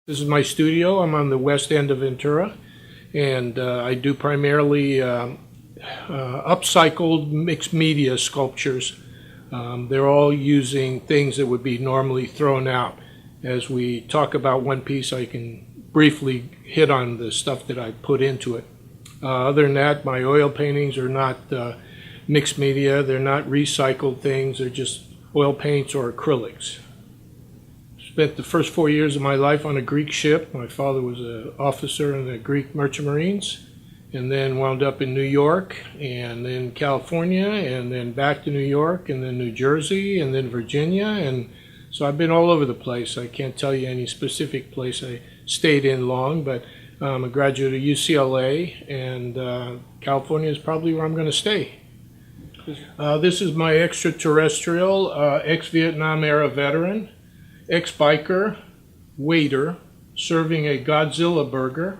This is my studio. I'm on the west end of Ventura, and I do primarily upcycled mixed media sculptures. They're all using things that would be normally thrown out. As we talk about one piece, I can briefly hit on the stuff that I put into it. Other than that, my oil paintings are not mixed media. They're not recycled things. They're just oil paints or acrylics. Spent the first 4 years of my life on a Greek ship. My father was an officer in the Greek Merchant Marines, and then wound up in New York, and then California, and then back to New York, and then New Jersey, and then Virginia, and so I've been all over the place. I can't tell you any specific place I stayed in long, but I'm a graduate of UCLA, and California is probably where I'm going to stay. This is my extraterrestrial, ex-Vietnam era veteran, ex-biker, waiter, serving a Godzilla burger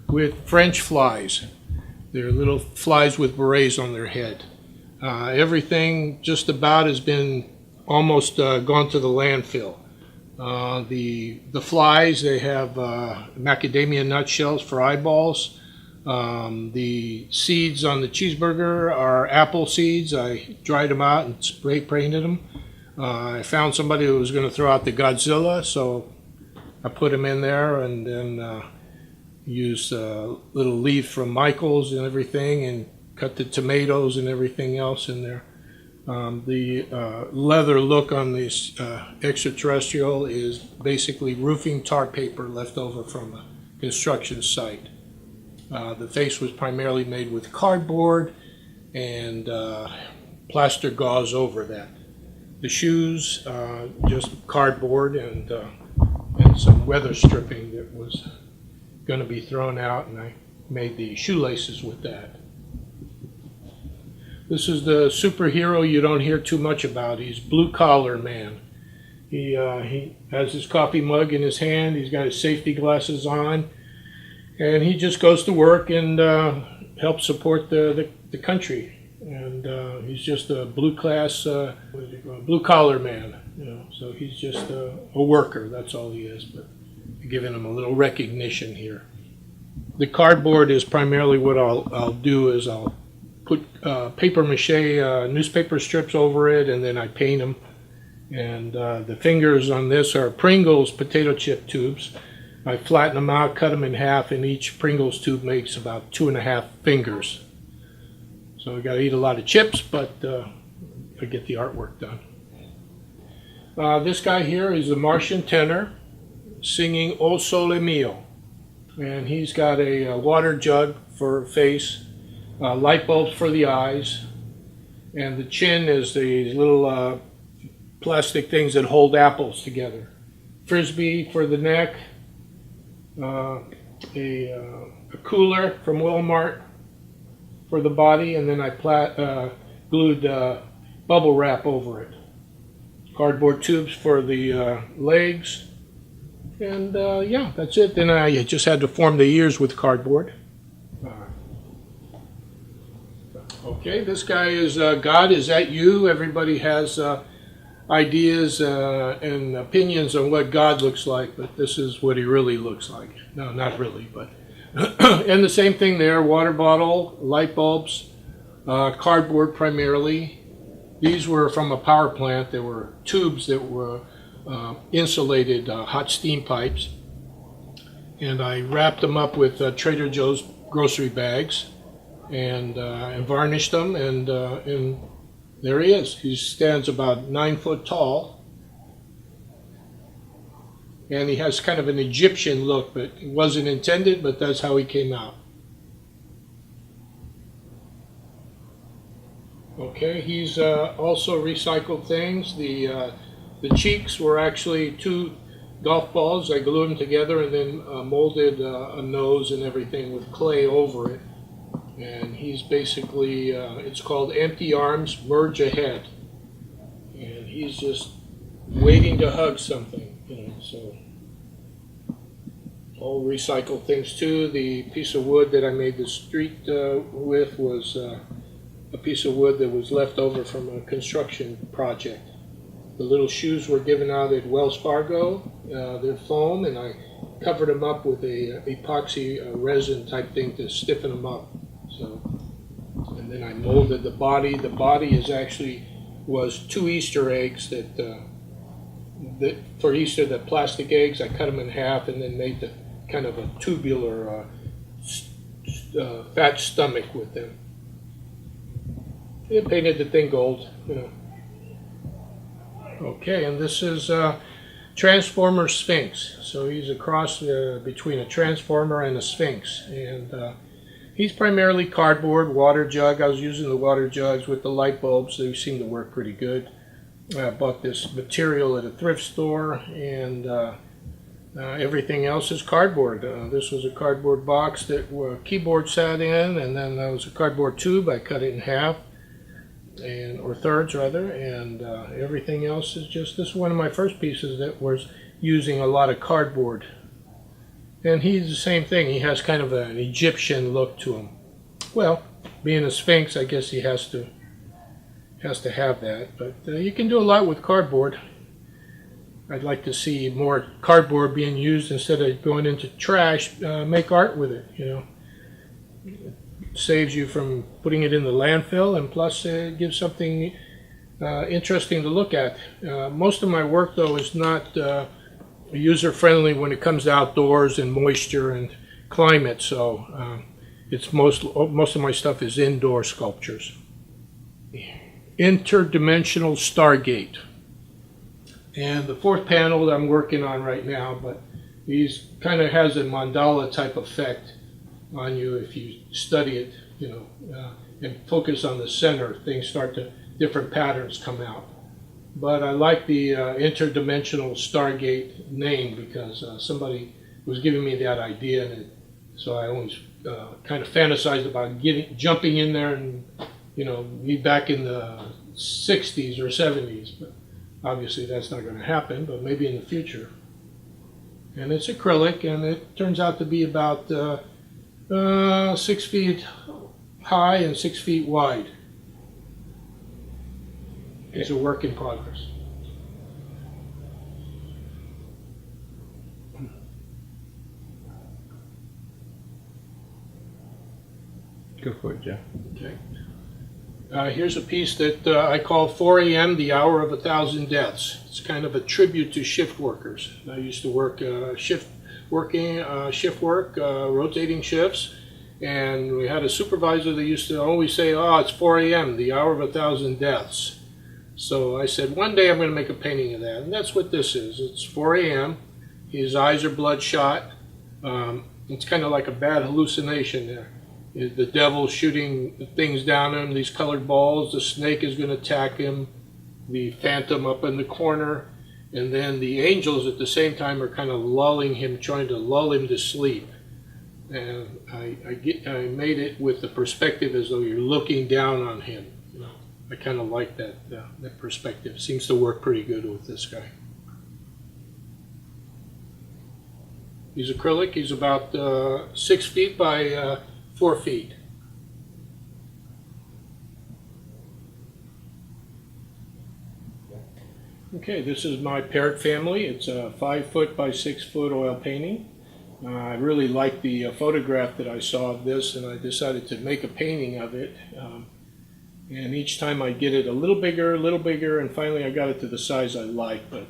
with French flies. They're little flies with berets on their head. Everything just about has been almost gone to the landfill. The flies, they have macadamia nut shells for eyeballs. The seeds on the cheeseburger are apple seeds. I dried them out and spray painted them. I found somebody who was going to throw out the Godzilla, so I put him in there, and then used a little leaf from Michael's and everything, and cut the tomatoes and everything else in there. The leather look on this extraterrestrial is basically roofing tar paper left over from a construction site. The face was primarily made with cardboard and plaster gauze over that. The shoes, just cardboard and some weather stripping that was going to be thrown out, and I made the shoelaces with that. This is the superhero you don't hear too much about. He's Blue Collar Man. He has his coffee mug in his hand. He's got his safety glasses on, and he just goes to work and helps support the country. And he's just a blue collar man, you know. So he's just a worker. That's all he is. But giving him a little recognition here. The cardboard is primarily what I'll do is I'll put paper mache newspaper strips over it, and then I paint them. And the fingers on this are Pringles potato chip tubes. I flatten them out, cut them in half, and each Pringles tube makes about 2.5 fingers. So I got to eat a lot of chips, but I get the artwork done. This guy here is a Martian tenor singing O Sole Mio. And he's got a water jug for face, light bulbs for the eyes, and the chin is the little plastic things that hold apples together. Frisbee for the neck, a cooler from Walmart for the body, and then I glued bubble wrap over it. Cardboard tubes for the legs, and yeah, that's it. Then I just had to form the ears with cardboard. Okay, this guy is God Is That You? Everybody has ideas and opinions on what God looks like, but this is what he really looks like. No, not really, but and the same thing there, water bottle, light bulbs, cardboard primarily. These were from a power plant. There were tubes that were insulated hot steam pipes, and I wrapped them up with Trader Joe's grocery bags and varnished them, and there he is. He stands about 9 foot tall. And he has kind of an Egyptian look, but it wasn't intended, but that's how he came out. Okay, he's also recycled things. The cheeks were actually 2 golf balls. I glued them together and then molded a nose and everything with clay over it. And he's basically, it's called Empty Arms, Merge Ahead. And he's just waiting to hug something. So all recycled things too. The piece of wood that I made the street with was a piece of wood that was left over from a construction project. The little shoes were given out at Wells Fargo. They're foam, and I covered them up with a epoxy resin type thing to stiffen them up. So, and then I molded the body. The body was 2 Easter eggs that for Easter, the plastic eggs. I cut them in half and then made the kind of a tubular fat stomach with them. I painted the thing gold. Okay, and this is Transformer Sphinx. So he's a cross between a Transformer and a Sphinx. And he's primarily cardboard, water jug. I was using the water jugs with the light bulbs. They seem to work pretty good. I bought this material at a thrift store, and everything else is cardboard. This was a cardboard box that keyboard sat in, and then that was a cardboard tube. I cut it in half. Or thirds rather, and everything else is just, this is one of my first pieces that was using a lot of cardboard. And he's the same thing. He has kind of an Egyptian look to him. Well, being a Sphinx, I guess he has to have that. But you can do a lot with cardboard. I'd like to see more cardboard being used instead of going into trash. Make art with it, saves you from putting it in the landfill, and plus it gives something interesting to look at. Most of my work, though, is not user-friendly when it comes to outdoors and moisture and climate, so it's most of my stuff is indoor sculptures. Interdimensional Stargate. And the 4th panel that I'm working on right now, but he's kind of has a mandala type effect on you if you study it, and focus on the center. Things start to, different patterns come out. But I like the Interdimensional Stargate name because somebody was giving me that idea, and so I always kind of fantasized about jumping in there and be back in the 60s or 70s. But obviously that's not going to happen, but maybe in the future. And it's acrylic, and it turns out to be about 6 feet high and 6 feet wide. It's a work in progress. Go for it, Jeff. Okay. Here's a piece that I call 4 a.m., the hour of 1,000 deaths. It's kind of a tribute to shift workers. I used to work shift work, rotating shifts, and we had a supervisor that used to always say, "Oh, it's 4 a.m., the hour of 1,000 deaths." So I said, one day I'm going to make a painting of that, and that's what this is. It's 4 a.m. His eyes are bloodshot. It's kind of like a bad hallucination there. The devil shooting things down at him, these colored balls. The snake is going to attack him. The phantom up in the corner. And then the angels at the same time are kind of lulling him, trying to lull him to sleep. And I made it with the perspective as though you're looking down on him. I kind of like that perspective. Seems to work pretty good with this guy. He's acrylic. He's about 6 feet by 4 feet. Okay, this is my parrot family. It's a 5 foot by 6 foot oil painting. I really liked the photograph that I saw of this, and I decided to make a painting of it. And each time I get it a little bigger, and finally I got it to the size I like. But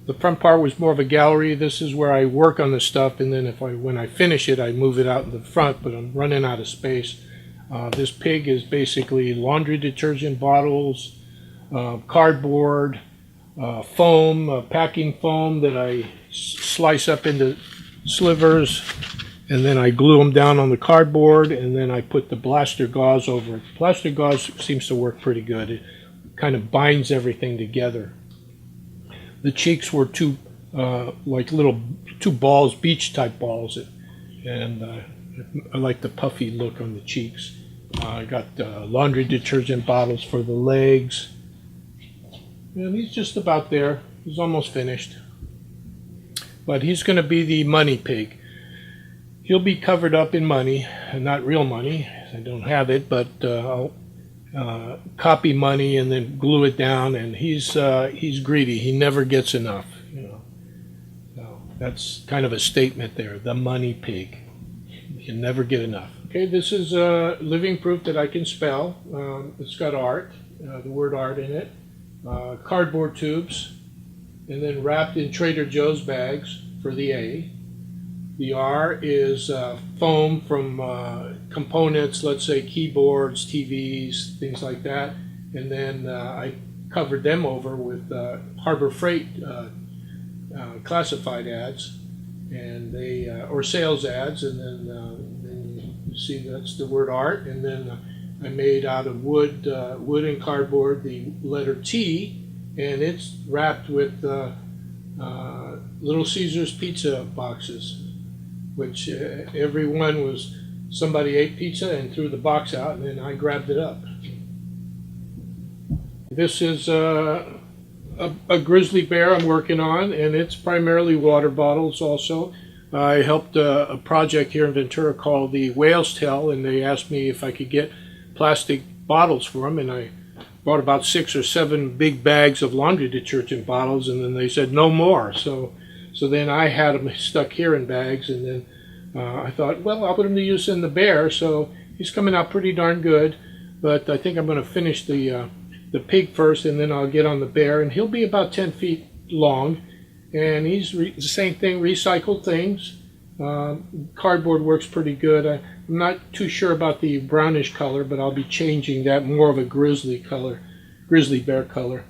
the front part was more of a gallery. This is where I work on the stuff, and then when I finish it, I move it out in the front, but I'm running out of space. This pig is basically laundry detergent bottles, cardboard, foam, packing foam that I slice up into slivers, and then I glue them down on the cardboard, and then I put the blaster gauze over it. Blaster gauze seems to work pretty good. It kind of binds everything together. The cheeks were two balls, beach type balls, and I like the puffy look on the cheeks. I got laundry detergent bottles for the legs. And he's just about there. He's almost finished. But he's going to be the money pig. He'll be covered up in money, not real money. I don't have it, but I'll copy money and then glue it down. And he's greedy. He never gets enough. You know, so that's kind of a statement there. The money pig. You can never get enough. Okay, this is living proof that I can spell. It's got art, the word art in it. Cardboard tubes, and then wrapped in Trader Joe's bags for the A. The R is foam from components, let's say keyboards, TVs, things like that. And then I covered them over with Harbor Freight classified ads, and they or sales ads, and then you see that's the word art. And then I made out of wood and cardboard the letter T, and it's wrapped with Little Caesars pizza boxes, which every one was somebody ate pizza and threw the box out, and then I grabbed it up. This is a grizzly bear I'm working on, and it's primarily water bottles also. I helped a project here in Ventura called the Whale's Tail, and they asked me if I could get plastic bottles for them, and I bought about 6 or 7 big bags of laundry detergent bottles, and then they said no more. So then I had them stuck here in bags, and then I thought, well, I'll put them to use in the bear. So he's coming out pretty darn good, but I think I'm going to finish the pig first, and then I'll get on the bear, and he'll be about 10 feet long, and he's the same thing, recycled things. Cardboard works pretty good. I'm not too sure about the brownish color, but I'll be changing that, more of a grizzly bear color.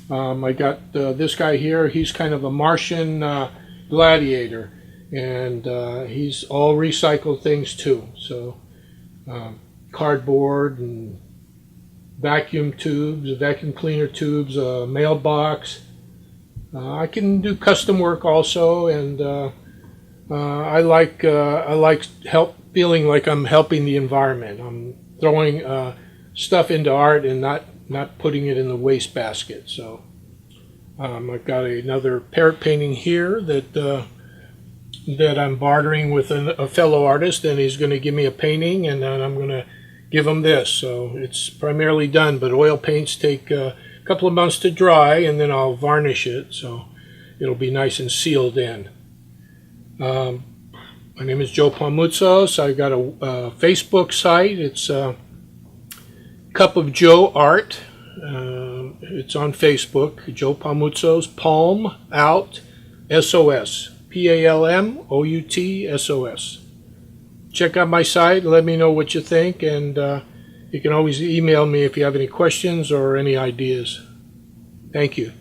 I got this guy here. He's kind of a Martian gladiator, and he's all recycled things too. So cardboard and vacuum tubes, vacuum cleaner tubes, a mailbox. I can do custom work also, and I like feeling like I'm helping the environment. I'm throwing stuff into art and not putting it in the waste basket. So I've got another parrot painting here that I'm bartering with a fellow artist, and he's going to give me a painting, and then I'm going to give him this. So it's primarily done, but oil paints take a couple of months to dry, and then I'll varnish it so it'll be nice and sealed in. My name is Joe Palmoutsos. I got a Facebook site. It's Cup of Joe Art. It's on Facebook. Joe Palmoutsos. Palm Out SOS. PALMOUTSOS. Check out my site. Let me know what you think, and you can always email me if you have any questions or any ideas. Thank you.